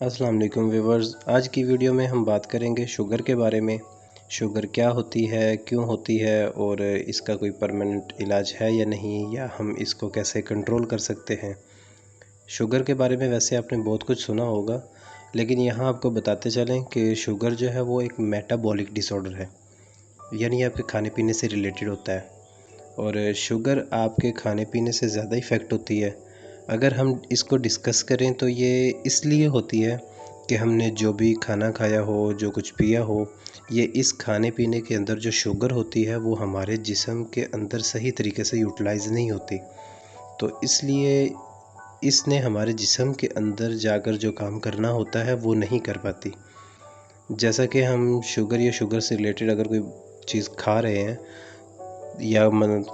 अस्सलाम वालेकुम व्यूवर्स। आज की वीडियो में हम बात करेंगे शुगर के बारे में। शुगर क्या होती है, क्यों होती है और इसका कोई परमानेंट इलाज है या नहीं, या हम इसको कैसे कंट्रोल कर सकते हैं। शुगर के बारे में वैसे आपने बहुत कुछ सुना होगा, लेकिन यहाँ आपको बताते चलें कि शुगर जो है वो एक मेटाबॉलिक डिसऑर्डर है, यानी आपके खाने पीने से रिलेटेड होता है। और शुगर आपके खाने पीने से ज़्यादा इफ़ेक्ट होती है। अगर हम इसको डिस्कस करें तो ये इसलिए होती है कि हमने जो भी खाना खाया हो, जो कुछ पिया हो, ये इस खाने पीने के अंदर जो शुगर होती है वो हमारे जिस्म के अंदर सही तरीके से यूटिलाइज़ नहीं होती। तो इसलिए इसने हमारे जिस्म के अंदर जाकर जो काम करना होता है वो नहीं कर पाती। जैसा कि हम शुगर या शुगर से रिलेटेड अगर कोई चीज़ खा रहे हैं या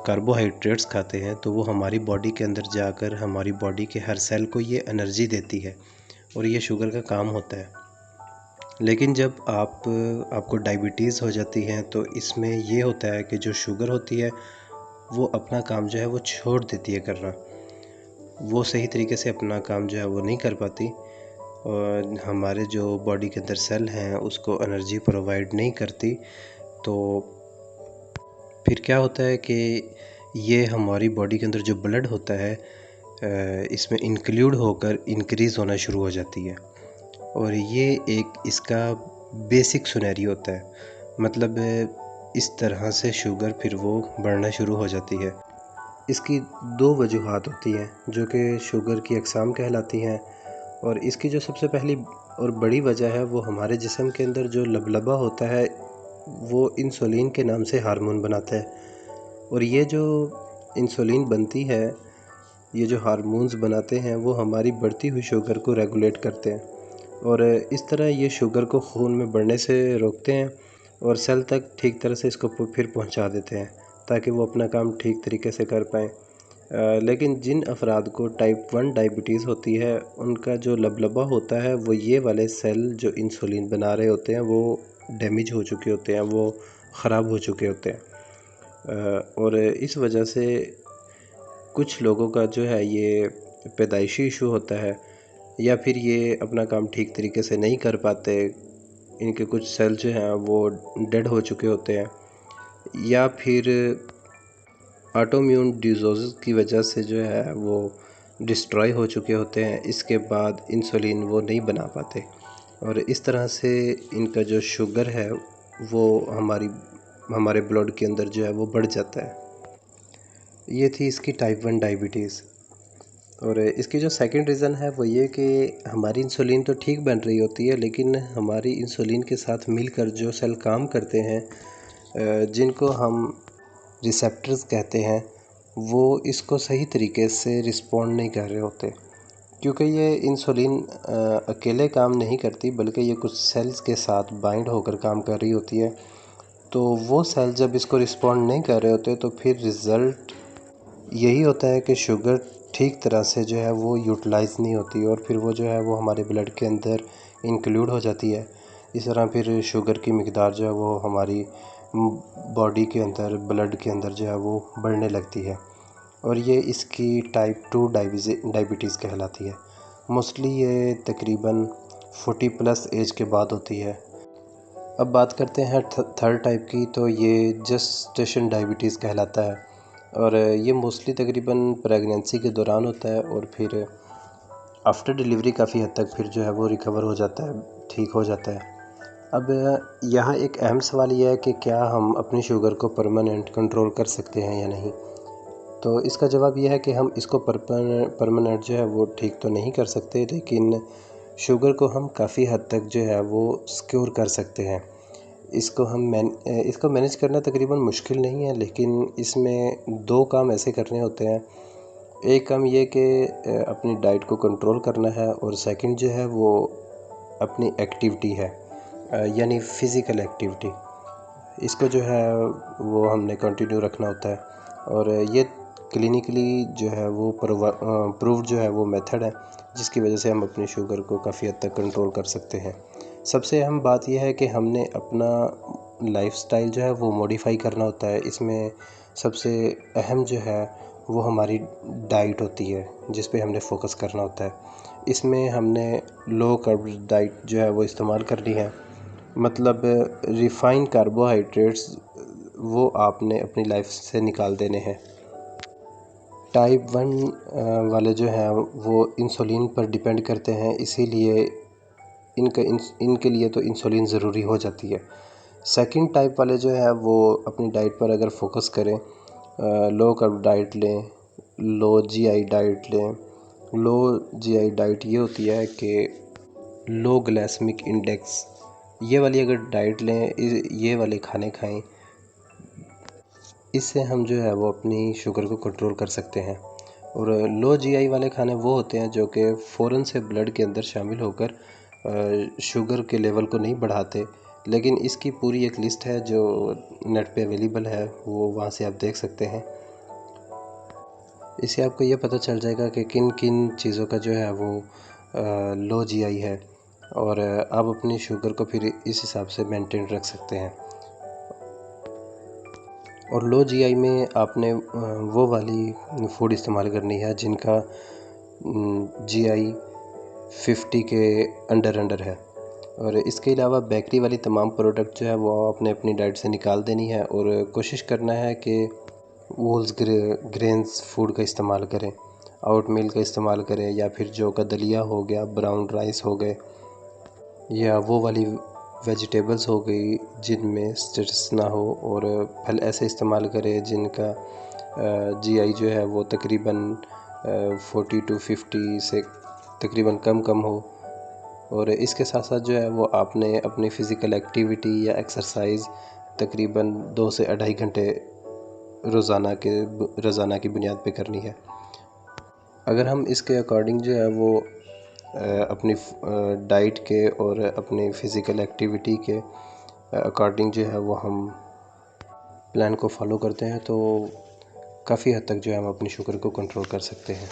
कार्बोहाइड्रेट्स खाते हैं, तो वो हमारी बॉडी के अंदर जाकर हमारी बॉडी के हर सेल को ये एनर्जी देती है और ये शुगर का काम होता है। लेकिन जब आपको डायबिटीज़ हो जाती है तो इसमें ये होता है कि जो शुगर होती है वो अपना काम जो है वो छोड़ देती है करना। वो सही तरीके से अपना काम जो है वो नहीं कर पाती और हमारे जो बॉडी के अंदर सेल हैं उसको एनर्जी प्रोवाइड नहीं करती। तो फिर क्या होता है कि ये हमारी बॉडी के अंदर जो ब्लड होता है इसमें इंक्लूड होकर इंक्रीज़ होना शुरू हो जाती है। और ये एक इसका बेसिक सिनेरियो होता है। मतलब इस तरह से शुगर फिर वो बढ़ना शुरू हो जाती है। इसकी दो वजूहात होती हैं जो कि शुगर की अक़साम कहलाती हैं। और इसकी जो सबसे पहली और बड़ी वजह है वो हमारे जिस्म के अंदर जो लबलबा होता है वो इंसुलिन के नाम से हार्मोन बनाता है। और ये जो इंसुलिन बनती है, ये जो हार्मोन्स बनाते हैं वो हमारी बढ़ती हुई शुगर को रेगुलेट करते हैं और इस तरह ये शुगर को खून में बढ़ने से रोकते हैं और सेल तक ठीक तरह से इसको फिर पहुंचा देते हैं ताकि वो अपना काम ठीक तरीके से कर पाएँ। लेकिन जिन अफराद को टाइप 1 डायबिटीज़ होती है उनका जो लबलबा होता है वो ये वाले सेल जो इंसुलिन बना रहे होते हैं वो डैमेज हो चुके होते हैं, वो ख़राब हो चुके होते हैं। और इस वजह से कुछ लोगों का जो है ये पैदाइशी इशू होता है, या फिर ये अपना काम ठीक तरीके से नहीं कर पाते। इनके कुछ सेल जो हैं वो डेड हो चुके होते हैं, या फिर ऑटोइम्यून डिजीज़ की वजह से जो है वो डिस्ट्रॉय हो चुके होते हैं। इसके बाद इंसुलिन वो नहीं बना पाते और इस तरह से इनका जो शुगर है वो हमारे ब्लड के अंदर जो है वो बढ़ जाता है। ये थी इसकी टाइप 1 डायबिटीज़। और इसकी जो सेकंड रीज़न है वो ये कि हमारी इंसुलिन तो ठीक बन रही होती है, लेकिन हमारी इंसुलिन के साथ मिलकर जो सेल काम करते हैं जिनको हम रिसेप्टर्स कहते हैं, वो इसको सही तरीके से रिस्पॉन्ड नहीं कर रहे होते। क्योंकि ये इंसुलिन अकेले काम नहीं करती, बल्कि ये कुछ सेल्स के साथ बाइंड होकर काम कर रही होती है। तो वो सेल जब इसको रिस्पॉन्ड नहीं कर रहे होते तो फिर रिज़ल्ट यही होता है कि शुगर ठीक तरह से जो है वो यूटिलाइज़ नहीं होती और फिर वो जो है वो हमारे ब्लड के अंदर इंक्लूड हो जाती है। इस तरह फिर शुगर की मिक़दार जो है वो हमारी बॉडी के अंदर, ब्लड के अंदर जो है वो बढ़ने लगती है और ये इसकी टाइप 2 डायबिटीज़ कहलाती है। मोस्टली ये तकरीबन 40 प्लस एज के बाद होती है। अब बात करते हैं थर्ड टाइप की, तो ये जेस्टेशन डायबिटीज़ कहलाता है और ये मोस्टली तकरीबन प्रेगनेंसी के दौरान होता है और फिर आफ्टर डिलीवरी काफ़ी हद तक फिर जो है वो रिकवर हो जाता है, ठीक हो जाता है। अब यहाँ एक अहम सवाल यह है कि क्या हम अपनी शुगर को परमानेंट कंट्रोल कर सकते हैं या नहीं। तो इसका जवाब यह है कि हम इसको परमानेंट जो है वो ठीक तो नहीं कर सकते, लेकिन शुगर को हम काफ़ी हद तक जो है वो सिक्योर कर सकते हैं। इसको मैनेज करना तकरीबन मुश्किल नहीं है, लेकिन इसमें दो काम ऐसे करने होते हैं। एक काम ये कि अपनी डाइट को कंट्रोल करना है और सेकंड जो है वो अपनी एक्टिविटी है, यानी फ़िज़िकल एक्टिविटी। इसको जो है वो हमने कंटिन्यू रखना होता है और ये क्लिनिकली जो है वो प्रूव्ड जो है वो मेथड है जिसकी वजह से हम अपनी शुगर को काफ़ी हद तक कंट्रोल कर सकते हैं। सबसे अहम बात यह है कि हमने अपना लाइफस्टाइल जो है वो मॉडिफाई करना होता है। इसमें सबसे अहम जो है वो हमारी डाइट होती है जिस पे हमने फोकस करना होता है। इसमें हमने लो कार्ब डाइट जो है वो इस्तेमाल करनी है, मतलब रिफ़ाइंड कार्बोहाइड्रेट्स वो आपने अपनी लाइफ से निकाल देने हैं। टाइप 1 वाले जो हैं वो इंसुलिन पर डिपेंड करते हैं, इसीलिए इनके लिए तो इंसुलिन ज़रूरी हो जाती है। सेकंड टाइप वाले जो है वो अपनी डाइट पर अगर फोकस करें, लो कार्ब डाइट लें, लो जीआई डाइट लें। लो जीआई डाइट ये होती है कि लो ग्लाइसेमिक इंडेक्स, ये वाली अगर डाइट लें, ये वाले खाने खाएं, इससे हम जो है वो अपनी शुगर को कंट्रोल कर सकते हैं। और लो जीआई वाले खाने वो होते हैं जो कि फ़ौरन से ब्लड के अंदर शामिल होकर शुगर के लेवल को नहीं बढ़ाते, लेकिन इसकी पूरी एक लिस्ट है जो नेट पे अवेलेबल है, वो वहाँ से आप देख सकते हैं। इससे आपको ये पता चल जाएगा कि किन किन चीज़ों का जो है वो लो जीआई है, और आप अपनी शुगर को फिर इस हिसाब से मेंटेन रख सकते हैं। और लो जीआई में आपने वो वाली फूड इस्तेमाल करनी है जिनका जीआई 50 के अंडर है। और इसके अलावा बेकरी वाली तमाम प्रोडक्ट जो है वो आपने अपनी डाइट से निकाल देनी है, और कोशिश करना है कि वोल्स ग्रेन्स फूड का इस्तेमाल करें, आउट मील का इस्तेमाल करें, या फिर जौ का दलिया हो गया, ब्राउन राइस हो गए, या वो वाली वेजिटेबल्स हो गई जिनमें स्ट्रेस ना हो, और फल ऐसे इस्तेमाल करें जिनका जीआई जो है वो तकरीबन 40 to 50 से तकरीबन कम हो। और इसके साथ साथ जो है वो आपने अपनी फ़िज़िकल एक्टिविटी या एक्सरसाइज तकरीबन 2 से 2.5 घंटे रोज़ाना की बुनियाद पे करनी है। अगर हम इसके अकॉर्डिंग जो है वो अपनी डाइट के और अपनी फ़िज़िकल एक्टिविटी के अकॉर्डिंग जो है वो हम प्लान को फॉलो करते हैं, तो काफ़ी हद तक जो है हम अपनी शुगर को कंट्रोल कर सकते हैं।